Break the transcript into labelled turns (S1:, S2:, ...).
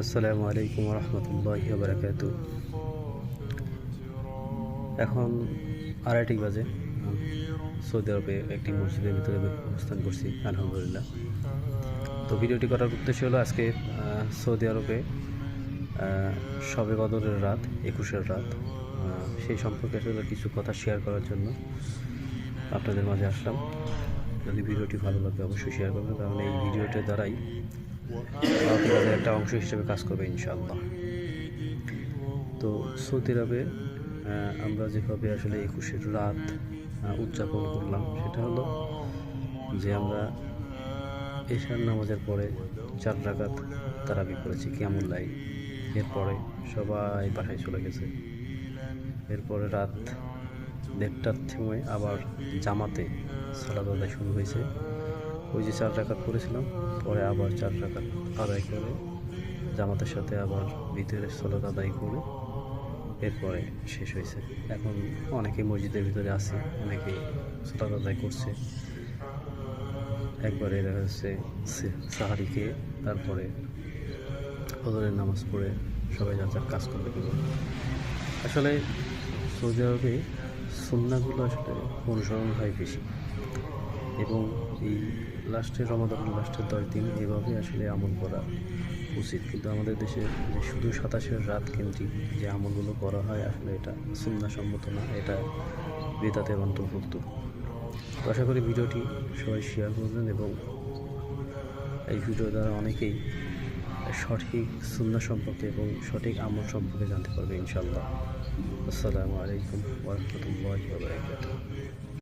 S1: আসসালামু আলাইকুম রহমতুল্লাহি ওয়া বারাকাতুহু। এখন আড়াইটি বাজে। সৌদি আরবে একটি মসজিদের ভিতরে অবস্থান করছি আলহামদুলিল্লাহ। তো ভিডিওটি করার উদ্দেশ্য হলো আজকে সৌদি আরবে শবে কদরের রাত 21-এর রাত, সেই সম্পর্কে আসলে কিছু কথা শেয়ার করার জন্য আপনাদের মাঝে আসলাম। যদি ভিডিওটি ভালো লাগে অবশ্যই শেয়ার করবেন, কারণ এই ভিডিওটির দ্বারাই কাজের একটা অংশ হিসেবে কাজ করবে ইনশাআল্লাহ। তো সৌদি আরবে আমরা যেভাবে আসলে 21-এর রাত উদযাপন করলাম সেটা হলো যে আমরা এশার নামাজের পরে 4 রাকাত তারাবি করেছি কিয়ামুল লাইল। এরপরে সবাই বাসায় চলে গেছে। এরপরে রাত 1:30টার সময় আবার জামাতে সালাত আদায় শুরু হয়েছে। ওই যে 4 রাকাত করেছিলাম, পরে আবার 4 রাকাত আদায় করে জামাতের সাথে আবার ভিতরে সালাত আদায় করে এরপরে শেষ হয়েছে। এখন অনেকেই মসজিদের ভিতরে আছে, অনেকেই সালাত আদায় করছে। একবারে দেখা যাচ্ছে সাহারি খেয়ে তারপরে ফজরের নামাজ পড়ে সবাই যার যার কাজ করবে। কিন্তু আসলে সৌদি আরবে সুন্নাহগুলো আসলে অনুসরণ হয় বেশি, এবং এই লাস্টের রমাদানের লাস্টের 10 দিন এভাবে আসলে আমল করা উচিত। কিন্তু আমাদের দেশে যে শুধু 27-এর রাত কেন্দ্রিক যে আমলগুলো করা হয় আসলে এটা সুন্নাহসম্মত না, এটা বিদআতের অন্তর্ভুক্ত। তো আশা করি ভিডিওটি সবাই শেয়ার করবেন এবং এই ভিডিও দ্বারা অনেকেই সঠিক সুন্নাহ সম্পর্কে এবং সঠিক আমল সম্পর্কে জানতে পারবে ইনশাআল্লাহ। আসসালামু আলাইকুম ওয়া রাহমাতুল্লাহি ওয়া বারাকাতুহু।